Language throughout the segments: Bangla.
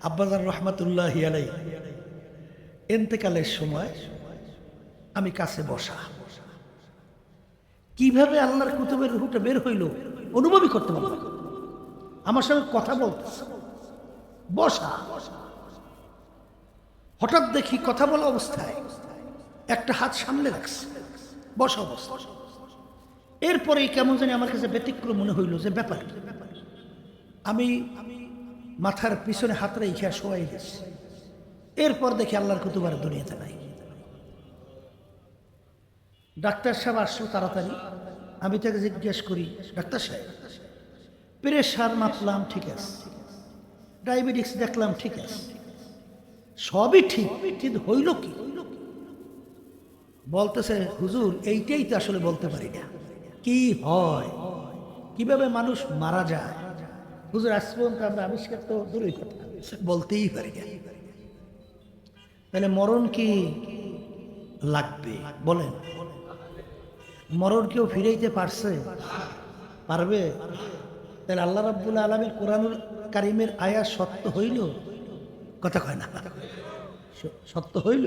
আব্বাজান রহমাতুল্লাহি আলাইহি ইন্তেকালের সময় আমি কাছে বসা, কিভাবে আল্লাহর কুতুবের রূহটা বের হইল অনুভবই করতে পারলাম না। আমার সঙ্গে কথা বলতেছে, বসা। হঠাৎ দেখি কথা বলা অবস্থায় একটা হাত সামনে রাখছে, বসা অবস্থা। এরপরে কেমন জানি আমার কাছে ব্যতিক্রম মনে হইল যে ব্যাপার কি। আমি মাথার পিছনে হাত রেখে শোয়াই গেছি। এরপর দেখি আল্লাহর কুতুব আর দুনিয়াতে নাই। ডাক্তার সাহেব আসলো তাড়াতাড়ি। আমি তাকে জিজ্ঞেস করি, ডাক্তার সাহেব প্রেশার মাপলাম ঠিক আছে, ডায়াবেটিস দেখলাম ঠিক আছে, সবই ঠিক, কিন্তু হইল কি? বলতেছে, হুজুর এইটাই তো আসলে বলতে পারি না, কি হয়, কিভাবে মানুষ মারা যায়। হুজুর আজ পর্যন্ত আমরা আবিষ্কার তো দূরের কথা, বলতেই পারি না। তাহলে মরণ কি লাগবে বলেন? মরণ কেউ ফিরাইতে পারছে? পারবে? তাহলে আল্লাহ রাব্বুল আলামিন কোরআনুল কারীমের আয়াত সত্য হইল? কথা কয় না, সত্য হইল।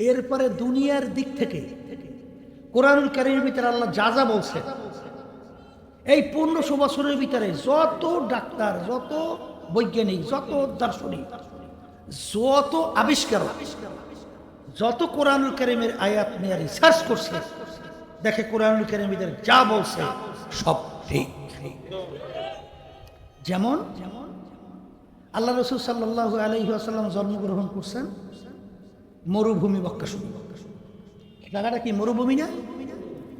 এরপরে দুনিয়ার দিক থেকে কোরআনুল কারীমের ভিতরে আল্লাহ যা যা বলছে, এই 1500 বছরের ভিতরে যত ডাক্তার, যত বৈজ্ঞানিক, যত দার্শনিক, যত আবিষ্কারক, যত কোরআনুল কারীমের আয়াত নিয়ে রিসার্চ করছে, দেখে কোরআনুল কারীমের ভিতরে যা বলছে সব ঠিক। যেমন আল্লাহ রাসূল সাল্লাল্লাহু আলাইহি ওয়াসাল্লাম জন্মগ্রহণ করছেন মরুভূমি মক্কা শুরু। জায়গাটা কি মরুভূমি না?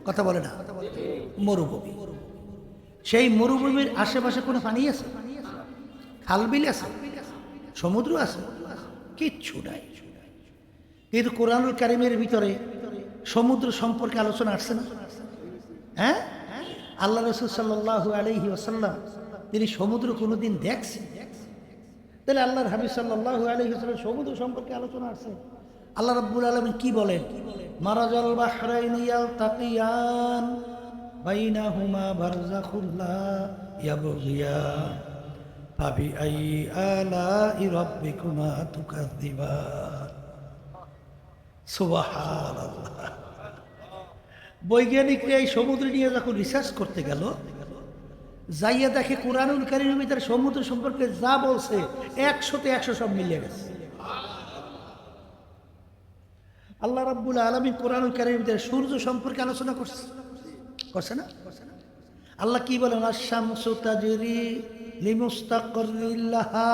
কথা বলে না, মরুভূমি। সেই মরুভূমির আশেপাশে কোনো পানি আছে? খালবিল আছে? সমুদ্র আছে? কিচ্ছু নাই। কিন্তু কোরআনুল কারীমের ভিতরে সমুদ্র সম্পর্কে আলোচনা আসছে না? হ্যাঁ, আল্লাহ রাসূল সাল্লাল্লাহু আলাইহি ওয়াসাল্লাম তিনি সমুদ্র কোনোদিন দেখছেন? তাহলে আল্লাহর হাবিব সাল্লাল্লাহু আলাইহি ওয়াসাল্লাম সমুদ্র সম্পর্কে আলোচনা আসছে। আল্লাহ রাব্বুল আলামিন কি বলেন? মারাজাল বাহরাইনি ইয়ালতাকিয়ান বাইনাহুমা বারযাখুল লা ইয়াবগিয়ান ফাবিআইয়ি আলাই রাব্বিকুমা তুকাযযিবান। সুবহানাল্লাহ। বৈজ্ঞানিকরা এই সমুদ্র নিয়ে যখন রিসার্চ করতে গেল, যাইয়া দেখে কোরআনুল কারীমের ভিতরে সমুদ্র সম্পর্কে যা বলছে 100-তে 100 সব মিলিয়ে গেছে। আল্লাহ রাব্বুল আলামিন কোরআনুল কারীমের ভিতরে সূর্য সম্পর্কে আলোচনা করছে না? আল্লাহ কি বলেন? আশ-শামসু তাজরি লিমুস্তাকরিল লাহা।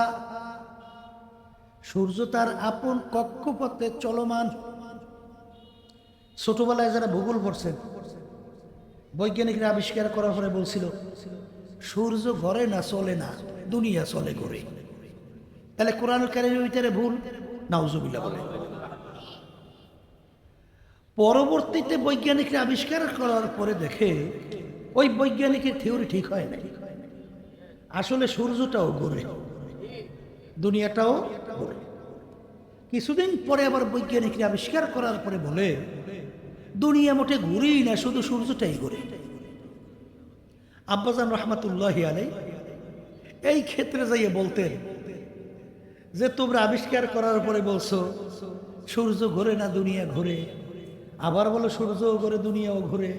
সূর্য তার আপন কক্ষপথে চলমান। ছোটবেলায় যারা ভূগোল পড়ছেন, বৈজ্ঞানিকরা আবিষ্কার করার পরে বলছিল সূর্য ঘরে না, চলে না, দুনিয়া চলে ঘরে। তাহলে কোরআনুল কারীমের ভিতরে ভুল? নাউজুবিল্লাহ বলে। পরবর্তীতে বৈজ্ঞানিকরা আবিষ্কার করার পরে দেখে ওই বৈজ্ঞানিকের থিওরি ঠিক হয় না। আসলে সূর্যটাও ঘোরে, দুনিয়াটাও ঘোরে। কিছুদিন পরে আবার বৈজ্ঞানিকরা আবিষ্কার করার পরে বলে দুনিয়া মোটে ঘুরেই না, শুধু সূর্যটাই ঘোরে। আব্বাজান রহমাতুল্লাহি আলাইহি এই ক্ষেত্রে যাইয়ে বলতেন যে তোমরা আবিষ্কার করার পরে বলছো সূর্য ঘোরে না, দুনিয়া ঘোরে, আবার বলো সূর্যও ঘোরে, দুনিয়াও ঘোরে,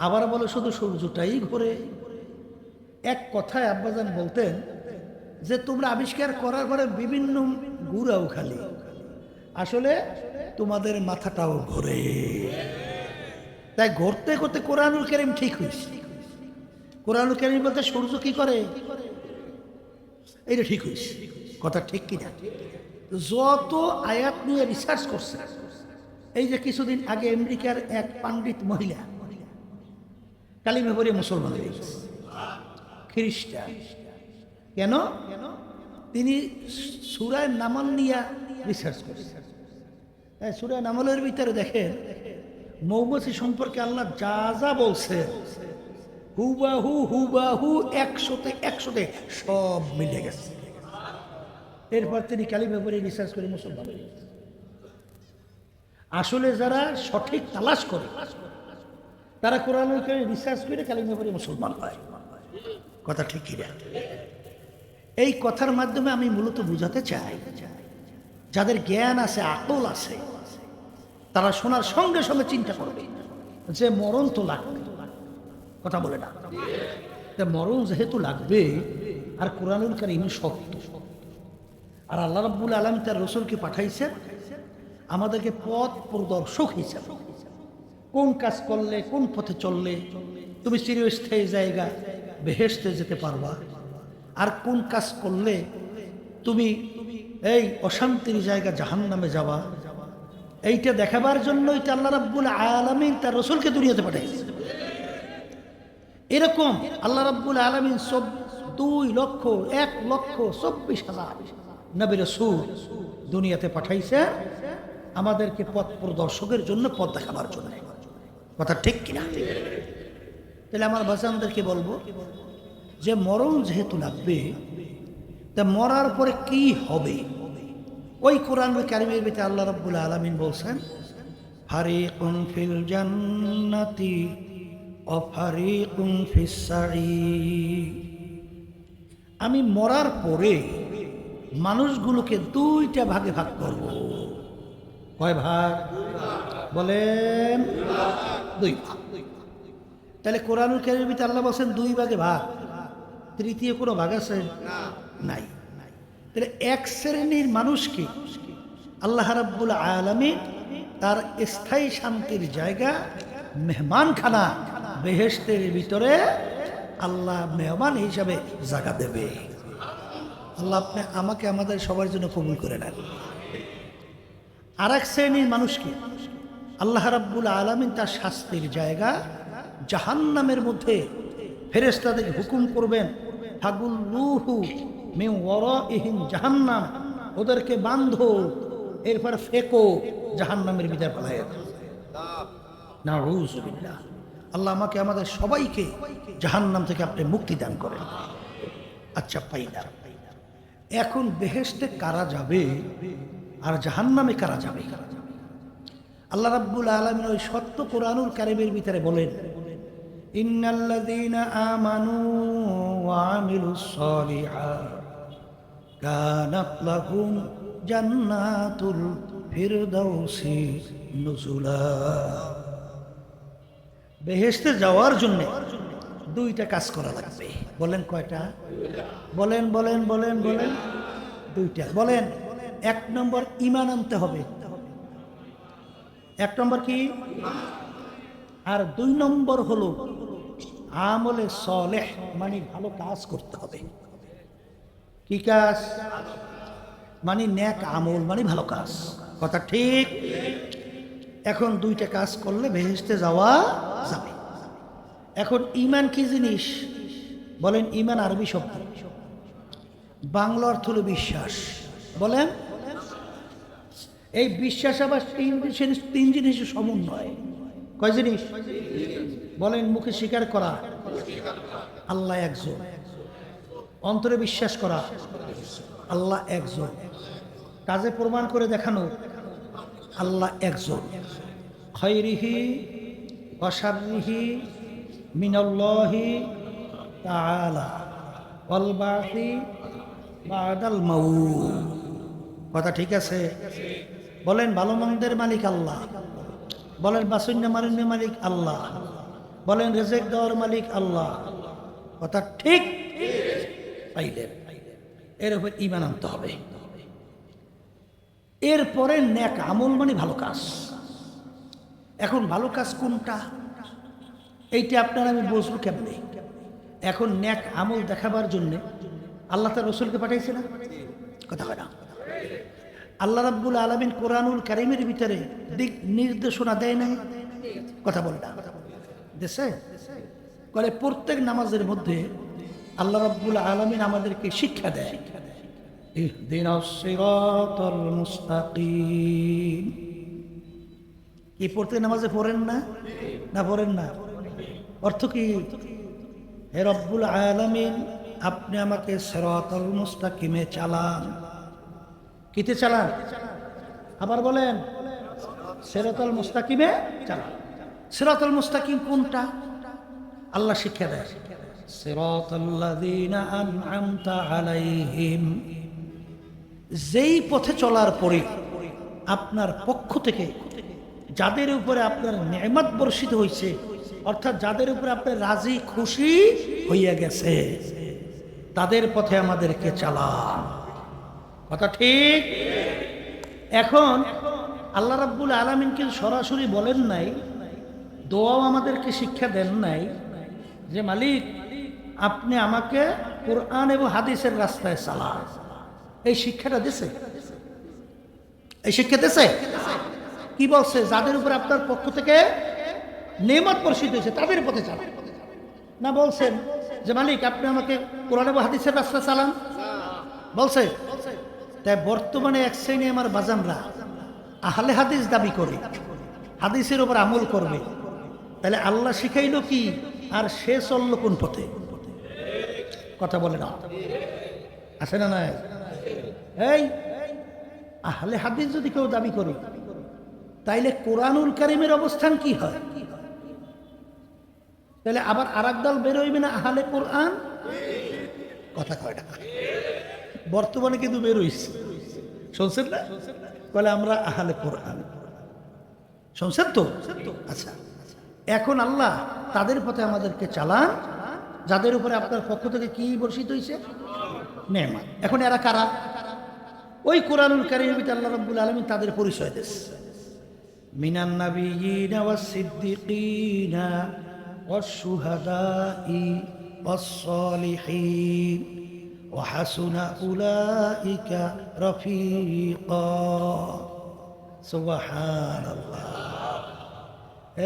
আবার বলো শুধু সূর্যটাই ঘোরে। এক কথায় আব্বাজান বলতেন যে তোমরা আবিষ্কার করার পরে বিভিন্ন ঘুরাও খালি, আসলে তোমাদের মাথাটাও ঘোরে। তাই ঘুরতে ঘুরতে কোরআনুল কারীম ঠিক হয়েছে। কোরআনুল কারীম বলতে সূর্য কি করে, এইটা ঠিক হয়েছে। কথা ঠিক কিনা? যত আয়াত নিয়ে রিসার্চ করছে, এই যে কিছুদিন আগে আমেরিকার এক পাণ্ডিত মহিলা কালিমা পড়ে মুসলমান হয়ে গেছে, খ্রিস্টান। কেন? তিনি সূরা নামল নিয়ে রিসার্চ করছে। সূরা নামলের ভিতরে দেখেন মৌমাছি সম্পর্কে আল্লাহ যা যা বলছে হুবাহু হুবাহু 100-তে 100 সব মিলে গেছে। এরপর তিনি কালিমা পড়ে রিসার্চ করে মুসলমান হয়ে গেছে। আসলে যারা সঠিক তালাশ করে তারা কোরআনুল কারীম রিসার্চ করে কালিমা পড়ে মুসলমান হয়। কথা ঠিক কি না? এই কথার মাধ্যমে আমি মূলত বুঝাতে চাই, যাদের জ্ঞান আছে, আকল আছে, তারা শোনার সঙ্গে সঙ্গে চিন্তা করবে যে মরণ তো লাগবে। কথা বলে না? মরণ যেহেতু লাগবে, আর কোরআনুল কারীম সত্য, আর আল্লাহ রাব্বুল আলামিন তার রাসূলকে পাঠাইছেন আমাদেরকে পথ প্রদর্শক হিসেবে। কোন কাজ করলে, কোন পথে চললে তুমি চিরস্থায়ী জায়গা বেহেশতে যেতে পারবা, আর কোন কাজ করলে তুমি এই অশান্তির জায়গা জাহান্নামে যাবা, এইটা দেখাবার জন্যই তো আল্লাহ রাব্বুল আলামিন তার রাসূলকে দুনিয়াতে পাঠাইছেন। এরকম আল্লাহ রাব্বুল আলামিন 2,01,24,000 নবী রাসূল দুনিয়াতে পাঠাইছে আমাদেরকে পথ প্রদর্শকের জন্য, পথ দেখাবার জন্য। কথা ঠিক কিনা? তাহলে আমার বাচ্চাদেরকে বলবো যে মরণ যেহেতু লাগবে, তা মরার পরে কি হবে? ওই কোরআনুল কারীমের ভিতরে আল্লাহ রাব্বুল আলামিন বলছেন, ফারিকুন ফিল জান্নাতি ওয়া ফারিকুন ফিস সাঈর। আমি মরার পরে মানুষগুলোকে দুইটা ভাগে ভাগ করব। কয় ভাগ? বলেন, দুই ভাগ। তাহলে কোরআনুল কারীমের ভিতরে আল্লাহ বলছেন দুই ভাগে ভাগ, তৃতীয় কোনো ভাগ আছে? নাই। তাহলে এক শ্রেণীর মানুষকে আল্লাহ রাব্বুল আলামিন তার স্থায়ী শান্তির জায়গা মেহমানখানা বেহেশতের ভিতরে আল্লাহ মেহমান হিসাবে জায়গা দেবে। আল্লাহ আপনি আমাকে আমাদের সবার জন্য কবুল করে নেন। আর এক শ্রেণীর মানুষকে আল্লাহ রাব্বুল আলামিন তার শাস্তির জায়গা জাহান্নামের মধ্যে ফেরেশতাদের হুকুম করবেন, ফাগুল্লুহু মিন ওয়ারাইহিম জাহান্নাম, ওদেরকে বাঁধো, এরপর ফেকো জাহান্নামের ভিতরে ফেলাইয়া দাও। নাউযুবিল্লাহ। আল্লাহ আমাকে আমাদের সবাইকে জাহান্নাম থেকে আপনি মুক্তি দান করেন। আচ্ছা, পাইলাম। এখন বেহেশতে কারা যাবে আর জাহান্নামে কারা যাবে? আল্লাহ রাব্বুল আলামিন ওই সত্য কোরআনুল কারীমের ভিতরে বলেন, ইন্নাল্লাযীনা আমানু ওয়া আমিলুস সালিহাত কানাত লাহুম জান্নাতুল ফিরদাউসি নুজুলা। বেহেশতে যাওয়ার জন্য দুইটা কাজ করা লাগবে। বলেন কয়টা? বলেন বলেন বলেন বলেন। দুইটা। বলেন। এক নম্বর ঈমান আনতে হবে। এক নম্বর কি? আর দুই নম্বর হলো আমলে সালেহ, মানে ভালো কাজ করতে হবে। কি কাজ? মানে নেক আমল, মানে ভালো কাজ। কথা ঠিক? এখন দুইটা কাজ করলে বেহেশতে যাওয়া যাবে। এখন ঈমান কি জিনিস? বলেন। ঈমান আরবি শব্দ, বাংলা অর্থ হলো বিশ্বাস। বলেন। এই বিশ্বাস আবার তিন জিনিসের সমন্বয়। কয় জিনিস? বলেন। মুখে স্বীকার করা আল্লাহ একজন, অন্তরে বিশ্বাস করা আল্লাহ একজন, কাজে প্রমাণ করে দেখানো আল্লাহ একজন। খায়রিহি ওয়া শাররিহি মিনাল্লাহি তাআলা ওয়াল বাসি বাদাল মাউত। কথা ঠিক আছে? বলেন। ভালো মন্দের মালিক আল্লাহ। বলেন। বাসুন্য মালিনের মালিক আল্লাহ। বলেন। রিজিক দেওয়ার মালিক আল্লাহ। কথা ঠিক? পাইলেন? এর উপর ঈমান আনতে হবে। এরপরে নেক আমল, মানে ভালো কাজ। এখন ভালো কাজ কোনটা, এইটা আপনার আমি বুঝবো কেমনে? এখন নেক আমল দেখাবার জন্য আল্লাহ তার রাসূলকে পাঠাইছে না? কথা হয় না? আল্লাহ রাব্বুল আলামিন কোরআনুল কারীমের ভিতরে দিক নির্দেশনা দেয় নাই? কথা বলে না? দেশে বলে প্রত্যেক নামাজের মধ্যে আল্লাহ রাব্বুল আলামিন আমাদেরকে শিক্ষা দেয়, ইহদিনাস সিরাতাল মুস্তাকিম। কি প্রত্যেক নামাজে পড়েন না? না পড়েন না? অর্থ কি? হে রব্বুল আলামিন, আপনি আমাকে সিরাতাল মুস্তাকিমে চালান। কিতে চালান? আবার বলেন। সিরাতাল মুস্তাকিমে চালান। সিরাতাল মুস্তাকিম কোনটা? আল্লাহ শিক্ষা দেয় সিরাতাল্লাযীনা আন'আমতা আলাইহিম, যেই পথে চলার পরে আপনার পক্ষ থেকে যাদের উপরে আপনার নেয়ামত বর্ষিত হয়েছে, অর্থাৎ যাদের উপরে আপনার রাজি খুশি হইয়া গেছে, তাদের পথে আমাদেরকে চালান। কথা ঠিক? এখন আল্লাহ রাব্বুল আলামিন কিন্তু সরাসরি বলেন নাই, দোয়াও আমাদেরকে শিক্ষা দেন নাই যে মালিক আপনি আমাকে কোরআন এবং হাদিসের রাস্তায় চালান। এই শিক্ষাটা দিছে? এই শিক্ষা দিছে? কি বলছে? যাদের উপর আপনার পক্ষ থেকে নেয়ামত বর্ষিত হয়েছে তাদের পথে চালান। না বলছেন যে মালিক আপনি আমাকে কোরআন এবং হাদিসের রাস্তা চালান? বলছে? তাই বর্তমানে এক শ্রেণী আমার বাজানরা আহলে হাদিস দাবি করে, হাদিসের উপর আমল করবে, তাহলে আল্লাহ শিখাইলো কি আর সে চললো কোন পথে? কথা বলে না, আছে না? নাই? এই আহলে হাদিস যদি কেউ দাবি করে, তাইলে কোরআনুল কারীমের অবস্থান কি হয়? তাহলে আবার আরেক দল বেরোইবে না আহলে কোরআন? কথা কয় না। বর্তমানে কিন্তু বেরোইছে, শুনছেন না? বলে আমরা আহলে কোরআন, শুনছেন তো? আচ্ছা, এখন আল্লাহ তাদের পথে আমাদেরকে চালান যাদের উপরে আপনার পক্ষ থেকে কি বর্ষিত হয়েছে? নেয়ামত। এখন এরা কারা? ওই কোরআনুল কারীমের ভিতরে আল্লাহ রাব্বুল আলামিন তাদের পরিচয় দিয়েছে, মিনান নাবিয়্যিনা ওয়াস সিদ্দিকিনা ওয়াশ শুহাদাই ওয়াস সালিহিন ওয়া হাসুনা উলাইকা রাফিকা। সুবহানাল্লাহ।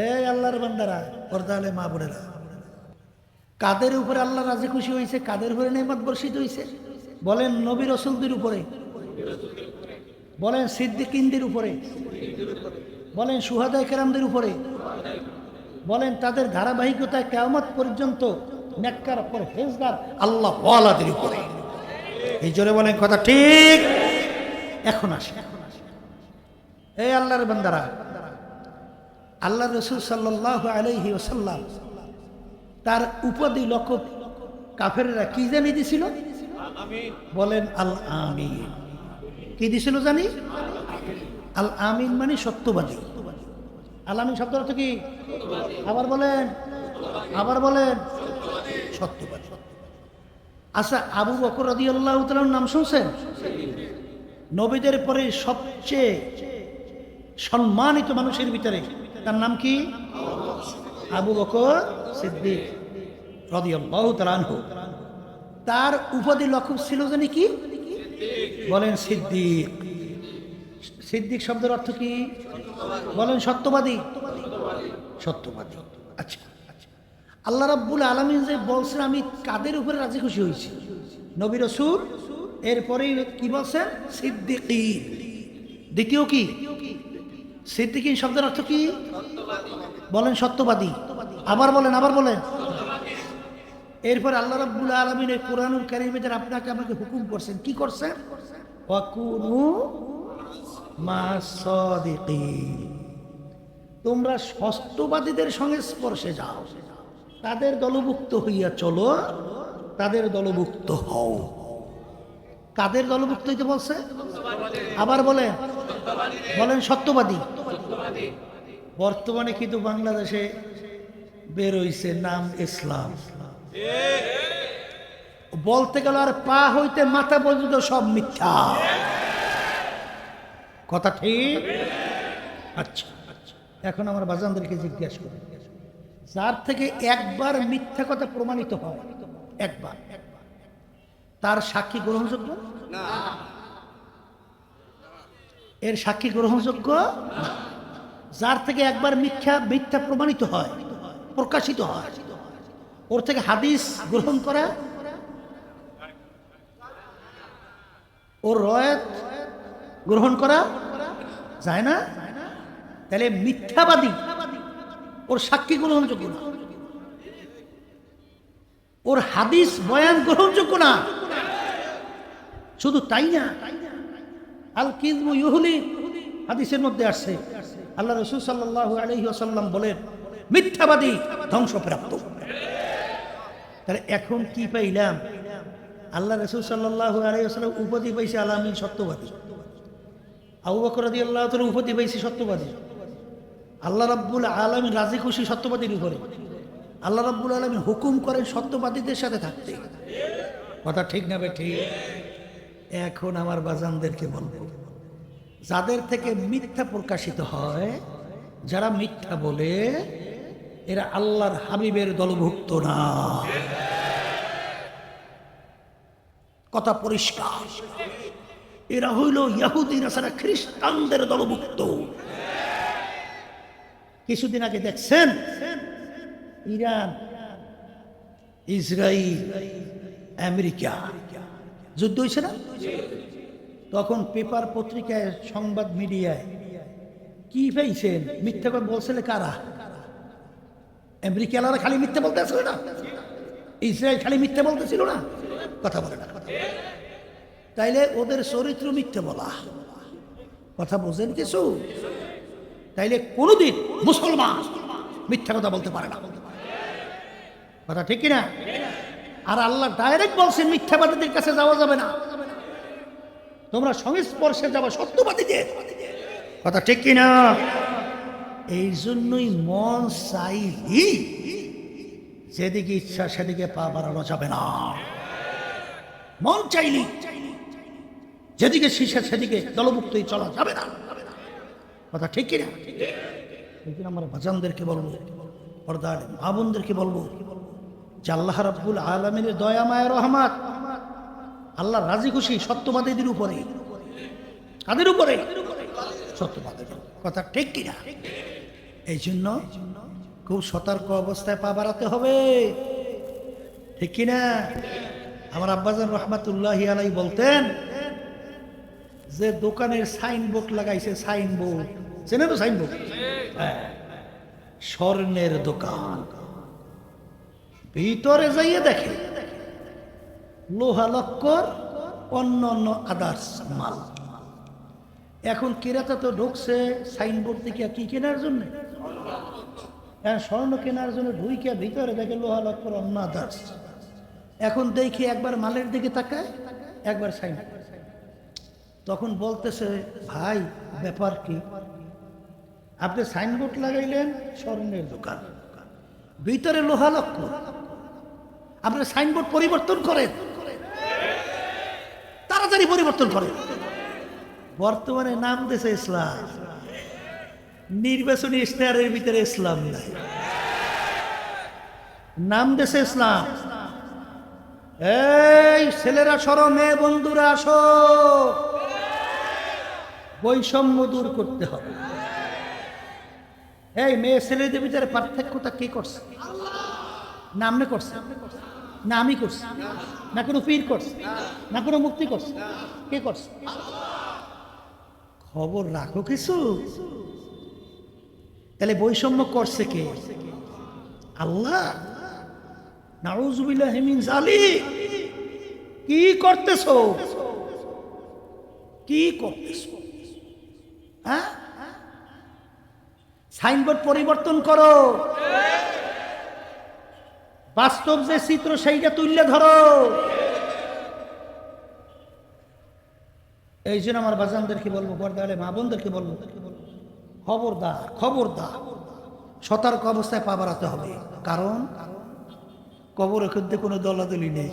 এই আল্লাহর বান্দারা, পর্দালে মা বোনেরা, কাদের উপরে আল্লাহ রাজি খুশি হয়েছে, কাদের উপরে নেয়ামত বর্ষিত হয়েছে? বলেন নবী রাসূলদের উপরে, বলেন সিদ্দিকিনদের উপরে, বলেন শুহাদায়ে কেরামদের উপরে, বলেন তাদের ধারাবাহিকতায় কিয়ামত পর্যন্ত নেককার পরহেজগার আল্লাহ ওয়ালাদের উপরে। এই জোরে বলেন কথা ঠিক? এখন আসে, এই আল্লাহর বান্দারা, আল্লাহ রাসূল সাল্লাল্লাহু আলাইহি ওয়াসাল্লাম তার উপাধি লকব কাফেররা কি জানি দিছিল? বলেন আল আমিন। কি দিছিল জানি? আল আমিন মানে সত্যবাদী। আল আমিন শব্দের অর্থ কি? আবার বলেন, আবার বলেন, সত্যবাদী। আচ্ছা, আবু বকর রাদিয়াল্লাহু তাআলার নাম শুনছেন? নবীদের পরে সবচেয়ে সম্মানিত মানুষের ভিতরে তার নাম কি? আবু বকর সিদ্দিক রাদিয়াল্লাহু তাআলা আনহু। তার উপাধি লকব ছিল জানি কি? বলেন সিদ্দিক। সিদ্দিক শব্দের অর্থ কি? বলেন সত্যবাদী। সত্যবাদী। আচ্ছা, আল্লাহ রাব্বুল আলামিন যে বলছেন আমি কাদের উপরে রাজি খুশি হয়েছি? নবী রাসূল, এরপরে কি বলছেন? সিদ্দিকীন। দ্বিতীয় কি? সিদ্দিকীন শব্দের অর্থ কি? বলেন সত্যবাদী। আবার বলেন, আবার বলেন। এরপর আল্লাহ রাব্বুল আলামিন এই কোরআনুল কারীমে আপনাকে আমাকে হুকুম করছেন, কি করছেন? ওয়াকুনু মা'আস সাদিকিন। তোমরা সত্যবাদীদের সংস্পর্শে যাও, তাদের দলভুক্ত হইয়া চলো, তাদের দলভুক্ত হও। কাদের দলভুক্ত হইতে বলছে? আবার বলেন, বলেন সত্যবাদী। বর্তমানে কিন্তু বাংলাদেশে বের হইছে নাম ইসলাম। বলতে গেল আর পা হইতে মাথা পর্যন্ত সব মিথ্যা। কথা ঠিক? আচ্ছা, এখন আমার বাজানদেরকে জিজ্ঞাসা করি, যার থেকে একবার মিথ্যা কথা প্রমাণিত হয়, একবার, তার সাক্ষী গ্রহণযোগ্য না? এর সাক্ষী গ্রহণযোগ্য না। যার থেকে একবার মিথ্যা প্রমাণিত হয়, প্রকাশিত হয়, ওর থেকে হাদিস গ্রহণ করা, ওর রয়াত গ্রহণ করা যায় না। তাহলে মিথ্যাবাদী, ওর সাক্ষী গ্রহণযোগ্য না, ওর হাদিস বয়ান গ্রহণযোগ্য না। শুধু তাই না, আল কিযবু ইউহলিক হাদিসের মধ্যে আসছে, আল্লাহ রাসূল সাল্লাল্লাহু আলাইহি ওয়াসাল্লাম বলেন মিথ্যাবাদী ধ্বংসপ্রাপ্ত। তাহলে এখন কি পাইলাম? আল্লাহ রাসূল সাল্লাল্লাহু আলাইহি ওয়াসাল্লাম উপাধি পাইছে আলামিন সত্যবাদী, আবু বকর রাদিয়াল্লাহু তাআলা উপাধি পাইছে সত্যবাদী, আল্লাহ রাব্বুল আলামিন রাজি খুশি সত্যবাদীর উপরে, আল্লাহ রাব্বুল আলামিন হুকুম করেন সত্যবাদীদের সাথে থাকতে। কথা ঠিক না ঠিক? এখন আমার বাজানদেরকে বলবো, যাদের থেকে মিথ্যা প্রকাশিত হয়, যারা মিথ্যা বলে, এরা আল্লাহর হাবিবের দলভুক্ত না। কথা পরিষ্কার। এরা হইল ইহুদি নাসারা খ্রিস্টানদের দলভুক্ত। কিছুদিন আগে দেখছেন ইরান, ইসরায়েল, আমেরিকা যুদ্ধ হয়েছে না? তখন পেপার পত্রিকায়, সংবাদ মিডিয়ায় কি পাইছেন? মিথ্যা করে বলছিল কারা? আমেরিকারা খালি মিথ্যা বলতে আসছিল না, ইসরায়েল খালি মিথ্যা বলতেছিল না, কথা বলে না। তাইলে ওদের চরিত্র মিথ্যা বলা, কথা বোঝেন কিছু? তাইলে কোনোদিন মুসলমান মিথ্যা কথা বলতে পারে না, কথা ঠিক কিনা? আর আল্লাহ ডাইরেক্ট বলছেন মিথ্যাবাদীদের কাছে যাওয়া যাবে না, তোমরা সংস্পর্শে যাবে সত্যবাদীদের, কথা ঠিক কিনা? এই জন্যই মন চাইলি যেদিকে ইচ্ছা সেদিকে পা বাড়ানো যাবে না। মন চাইলি যেদিকে শীর্ষে সেদিকে দলভুক্তই চলা যাবে না, কথা ঠিক কিনা? এই জন্য আমার বাজানদেরকে বলবো, পর্দার মা বোনদেরকে বলবো যে আল্লাহ রাব্বুল আলামিনের দয়া মায়া রহমত, আল্লাহ রাজি খুশি সত্যবাদীদের উপরে, কাদের উপরে? সত্যবাদীদের, কথা ঠিক কিনা? এই জন্য খুব সতর্ক অবস্থায় পা বাড়াতে হবে, ঠিক কিনা? আমার আব্বাজান রহমাতুল্লাহি আলাইহি বলতেন যে দোকানের সাইনবোর্ড লাগাইছে, সাইনবোর্ড চেনে তো? সাইনবোর্ড, স্বর্ণের দোকান, ভিতরে যাইয়ে দেখে লোহা লক্কর, অন্য অন্য আদার্স মাল। এখন ক্রেতা তো ঢুকছে সাইনবোর্ড থেকে কি কেনার জন্য? স্বর্ণ কেনার জন্য ঢুইকে ভিতরে দেখে লোহা লক্কর, অন্য আদার্স। এখন দেখি একবার মালের দিকে তাকায়, একবার সাইনবোর্ড। তখন বলতেছে, ভাই ব্যাপার কি? আপনি সাইনবোর্ড লাগাইলেন স্বর্ণের দোকান, ভিতরে লোহা লক্কর, আপনি সাইনবোর্ড পরিবর্তন করেন, তাড়াতাড়ি পরিবর্তন করেন। বর্তমানে নাম দিয়েছে ইসলাম, নির্বাচনী ইশতেহারের ভিতরে ইসলাম নাই, নাম দিয়েছে ইসলাম। এই ছেলেরা সরো, মেয়ে বন্ধুরা আসো, বৈষম্য দূর করতে হবে। এই মেয়ে ছেলেদের ভিতরে পার্থক্যটা কে করছে? না আপনি করছে, না আমি করছি, না কোনো পীর করছে, না কোনো মুক্তি করছে, কে করছে? খবর রাখো কিছু। তাহলে বৈষম্য করছে কে? আল্লাহ। নাউযুবিল্লাহি মিন যালিক। কি করতেছো? কি করতেছো? হ্যাঁ, সাইনবোর্ড পরিবর্তন করো, বাস্তব যে চিত্র সেইটা তুললে ধরো। এই জন্য আমার বাজানদেরকে বলবো, পর্দালে মা বোনদেরকে বলবো, খবরদার খবরদার, সতর্ক অবস্থায় পা বাড়াতে হবে। কারণ কবরের মধ্যে কোনো দলাদলি নেই।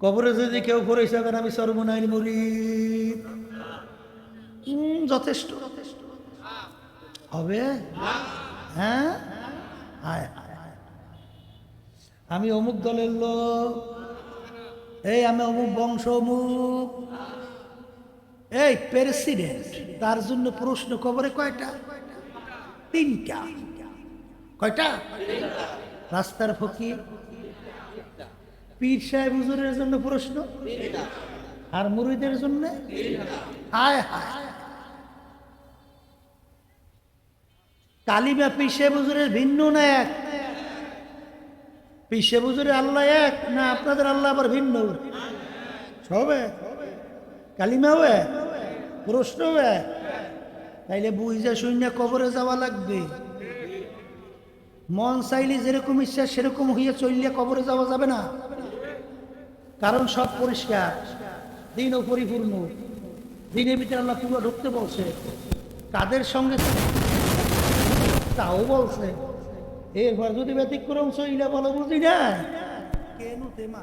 কবরে যদি কেউ করে যাবেন আমি সর্বনাইল মুরিদ, যথেষ্ট হবে। হ্যাঁ, আমি অমুক দলের লোক, এই আমি অমুক বংশ, অমুক, এই প্রেসিডেন্ট, তার জন্য প্রশ্ন কবরে কয়টা? তিনটা। কয়টা? রাস্তার ফকির, পীর সাহেব হুজুরের জন্য প্রশ্ন, আর মুরিদের জন্য। হায় হায়, কালিমা পীর সাহেব হুজুরের ভিন্ন না এক? পীর সাহেব হুজুরের আল্লাহ এক না আপনাদের আল্লাহ আবার ভিন্ন? সব এক, কালিমাও এক, প্রশ্নও এক। তাইলে বুঝা শূন্য কবরে যাওয়া লাগবে। মন চাইলে যেরকম ইচ্ছা সেরকম হইয়া চললে কবরে যাওয়া যাবে না, কারণ সব পরিষ্কার, দিনও পরিপূর্ণ, দিনের ভিতরে আল্লাহ পুরো ঢুকতে বলছে, কাদের সঙ্গে তাও বলছে। এরপর যদি ব্যতিক্রম চইলা বলো বুঝি না কেন তেমা,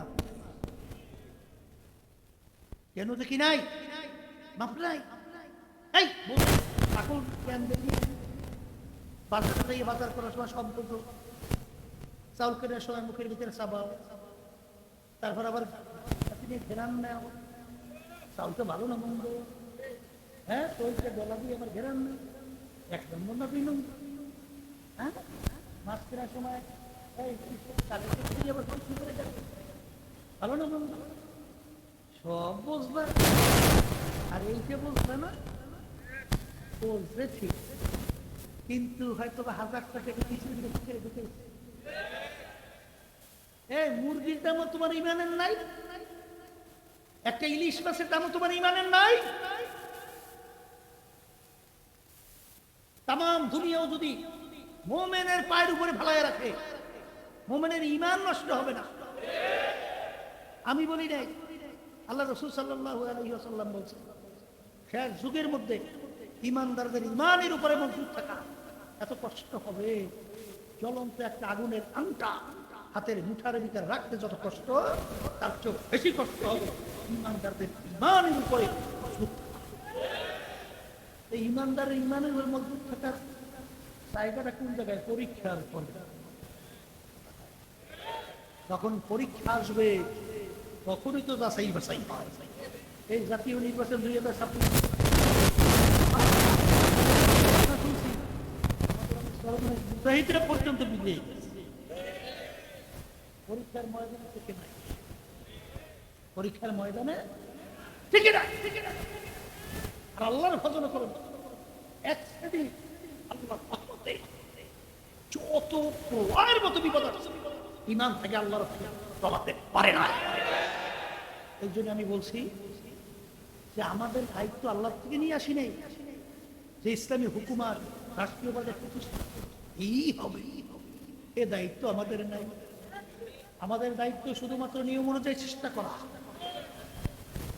কেন তো কি নাই মাপ নাই। এই ঠাকুর কেন দেখি বাজার থেকে বাজার করার সময় শব্দ, চাউল কেনার সময় মুখের ভিতরে চাবাও, তারপর আবার ঘেরান নেও, চাউলটা ভালো না মন্দ, হ্যাঁ তৈলটা গলা দিয়ে আবার ঘেরান নেই, এক নম্বর না দুই নম্বর, হ্যাঁ মাছ কেনার সময় ভালো না মন্দ সব বুঝবে, আর এইটা বুঝবে না বলছে ঠিক, কিন্তু হয়তো 1000 টাকা কিছু ঢুকে এই মুরগির দামও তোমার ইমানের নাই, একটা ইলিশ মাছের দামও তোমার ইমানের নাই। তাম দুনিয়াও যদি মোমেনের পায়ের উপরে ফেলায় রাখে, মোমেনের ইমান নষ্ট হবে না। আমি বলি নাই, আল্লাহ রাসূল সাল্লাল্লাহু আলাইহি ওয়াসাল্লাম বলছেন, শেষ যুগের মধ্যে ইমানদারদের ইমানের উপরে মজবুত থাকা এত কষ্ট হবে, জ্বলন্ত একটা আগুনের আংটা হাতের মুঠার ভিতরে রাখতে যত কষ্ট, তার চেয়ে বেশি কষ্ট হবে ইমানদারদের ইমানের উপরে মজবুত থাকা। এই ইমানদারের ইমানের উপরে মজবুত থাকার জায়গাটা কোন জায়গায়? পরীক্ষার পরে। যখন পরীক্ষা আসবে তখনই তো যাচাই বাছাই পাওয়া যায়। এই জাতীয় নির্বাচন 2026 পর্যন্ত বিজয়ী পরীক্ষার ময়দানে থেকে নাই, পরীক্ষার ময়দানে ঠিক না। আর আল্লাহর ফজল করুন, এক শ্রেণী আল্লাহর রহমতে যত প্রলয়ের মতো বিপদ আছে, ইমান থেকে আল্লাহর চলাতে পারে না। এই জন্য আমি বলছি যে আমাদের দায়িত্ব আল্লাহ থেকে নিয়ে আসি নেই, যে ইসলামী হুকুমাত রাষ্ট্রীয়ভাবে প্রতিষ্ঠা এই হবে, এ দায়িত্ব আমাদের নাই। আমাদের দায়িত্ব শুধুমাত্র নিয়ম অনুযায়ী চেষ্টা করা।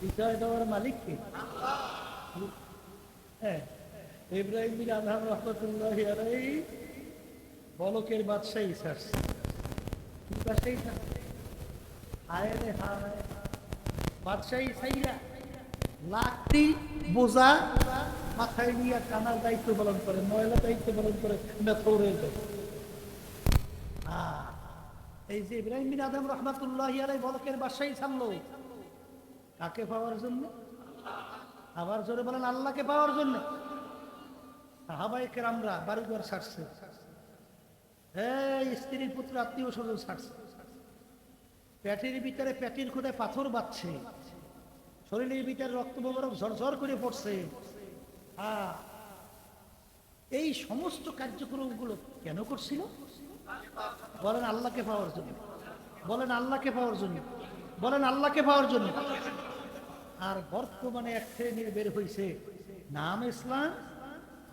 বিজয় দেওয়ার মালিককে হ্যাঁ, ইব্রাহিম বিন আদহাম রহমতুল্লাহ আলাইহি বলকের বাদশাহী ছাড়ছে, বাদশাহী ছাড়ছে, হায় রে হায়, বাদশাহী ছাইরা লাঠি বোঝা মাথায় নিয়ে টানার দায়িত্ব পালন করে, ময়লা দায়িত্ব পালন করে মেথরের দায়িত্ব। এই যে ইব্রাহিম বিন আদম রহমাতুল্লাহ আলাইহি বলকের বাদশাহী ছাড়লো কাকে পাওয়ার জন্য? আবার জোরে বলেন আল্লাহকে পাওয়ার জন্য। সাহাবায়ে কেরামরা বাড়িঘর ছাড়ছে, এই স্ত্রী পুত্র আত্মীয় স্বজন ছাড়ছে, পেটের ভিতরে পেটের খুদায় পাথর বাঁধছে, শরীরের ভিতরে রক্ত মোবারক ঝরঝর করে পড়ছে। এই সমস্ত কার্যক্রমগুলো কেন করছিল? বলেন আল্লাহকে পাওয়ার জন্য, বলেন আল্লাহকে পাওয়ার জন্য, বলেন আল্লাহকে পাওয়ার জন্য। আর বর্তমানে এক শ্রেণীর বের হয়েছে, নাম ইসলাম,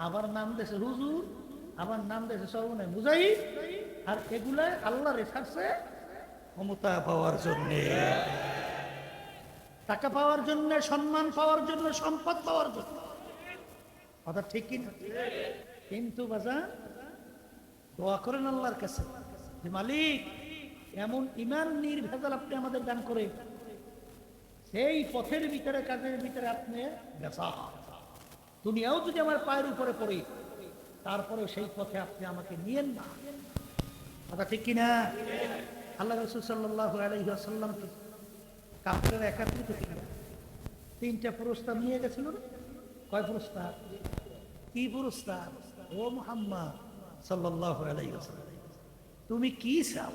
আবার নাম দেশে হুজুর, আবার নাম দেশে সর্বনে মুজাহিদ, আর এগুলাই আল্লাহ রেখাচ্ছে ক্ষমতা পাওয়ার জন্য, টাকা পাওয়ার জন্য, সম্মান পাওয়ার জন্য, সম্পদ পাওয়ার জন্য। কথা ঠিক কিনা? কিন্তু বাজার দোয়া করেন আল্লাহর কাছে যে মালিক এমন ইমান নির্ভেজাল আপনি আমাদের দান করে, সেই পথের ভিতরে কাজের ভিতরে আপনি বেচা দুনিয়াও যদি আমার পায়ের উপরে পড়ে, তারপরে সেই পথে আপনি আমাকে নিয়েন না। কথা ঠিক কিনা? আল্লাহ রাসূল সাল্লাল্লাহু আলাইহি ওয়াসাল্লাম কাফেররা একত্রিত ছিল, 3টা প্রস্তাব নিয়ে গেছিল না? কয় প্রস্তাব? কি প্রস্তাব? ও মুহাম্মদ সাল্লাল্লাহু আলাইহি ওয়াসাল্লাম, তুমি কি চাও?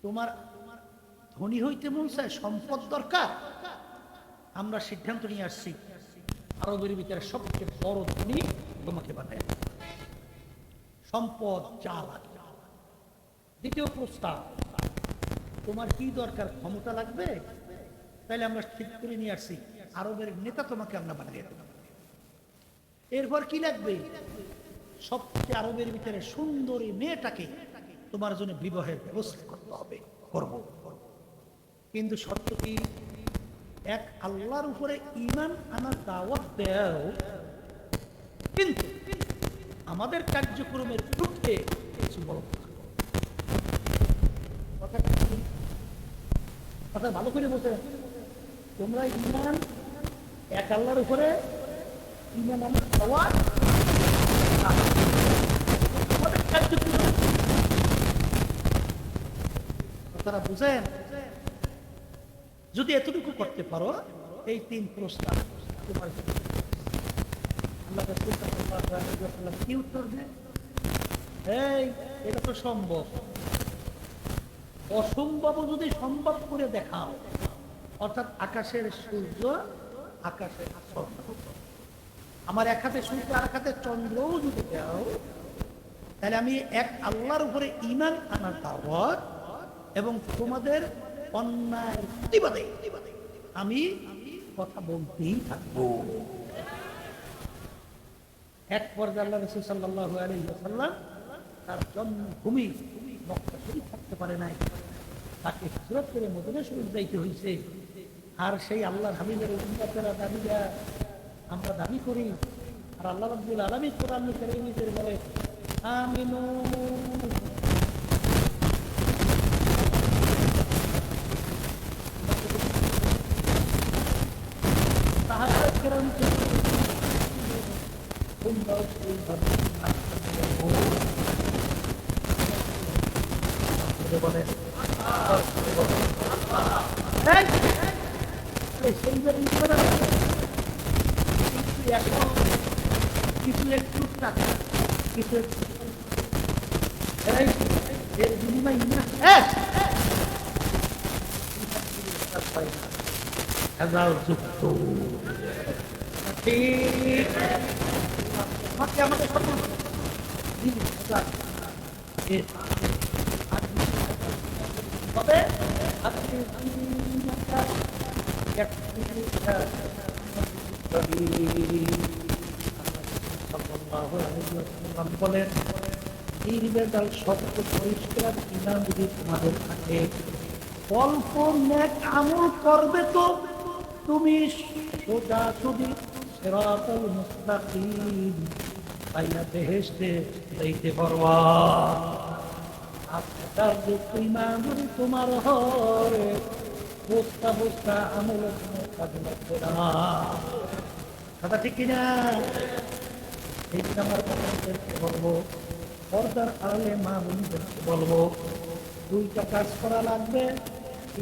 তোমার ধনী হইতে মন চায়, সম্পদ দরকার? আমরা সিদ্ধান্ত নিয়ে আসছি আরবের ভিতরে সবচেয়ে বড় ধনী তোমাকে বানায়, সম্পদ যা লাগে। দ্বিতীয় প্রস্তাব, তোমার কি দরকার? ক্ষমতা লাগবে? তাহলে আমরা ঠিক করে নিয়ে আসছি আরবের নেতা তোমাকে আমরা বানিয়ে দেব। এরপর কি লাগবে? সবচেয়ে আরবের ভিতরে সুন্দরী মেয়েটাকে তোমার জন্য বিবাহের ব্যবস্থা করতে হবে, করব। কিন্তু শর্ত কি? এক আল্লাহর উপরে ঈমান আনার দাওয়াত দাও, কিন্তু আমাদের কার্যক্রমের বিরুদ্ধে কিছু বলো না। কথা ভালো করে বলতে, তোমরা ঈমান এক আল্লাহর উপরে ঈমান আনার দাওয়াত, আমাদের কার্যক্রম তারা বুঝেন। যদি এতটুকু করতে পারো, এই 3 প্রস্তাব তোমার আল্লাহ রাসূল সাল্লাল্লাহু আলাইহি ওয়াসাল্লাম কি উত্তর দেন? এই এটা তো সম্ভব, অসম্ভব যদি সম্ভব করে দেখাও, অর্থাৎ আকাশের সূর্য, আকাশের চন্দ্র, আমার এক হাতে সূর্য আর এক হাতে চন্দ্রও যদি দাও, তাহলে আমি এক আল্লাহর উপরে ঈমান আনার দাওয়াত এবং তোমাদের অন্যায় প্রতিবাদে আমি কথা বলতেই থাকবো। এক পর্যায়ে আল্লাহ রাসূল সাল্লাল্লাহু আলাইহি ওয়াসাল্লাম তার জন্মভূমি মক্কা শরীফ থাকতে পারে নাই, তাকে হিজরত করে মদিনা শরীফ যাইতে হয়েছে। আর সেই আল্লাহর হাবিবের উম্মতেরা দাবিরা আমরা দাবি করি, আর আল্লাহ রাব্বুল আলামিন কোরআন কারীমে বলে আমিনু কিছু একটু টাকা, কিছু এর বিনিময় যুক্ত আমাদের তবে বলেন নির্বেজাল সত্য পরিষ্কার ঈমান যদি তোমাদের থাকে, অল্প নেক আমল করবে তো তুমি সোজাসুজি সিরাতাল মুস্তাকিম পাইয়া বেহেশতে যাইতে পারবা। আজকাল যে ঈমান যদি তোমার হয়, বস্তা বস্তা আমল কোনো কাজে লাগবে না। কথা ঠিক কিনা? এই আমার বাবাদেরকে বলবো, পর্দার আড়ালে মা বোনদেরকে বলবো, 2টা কাজ করা লাগবে।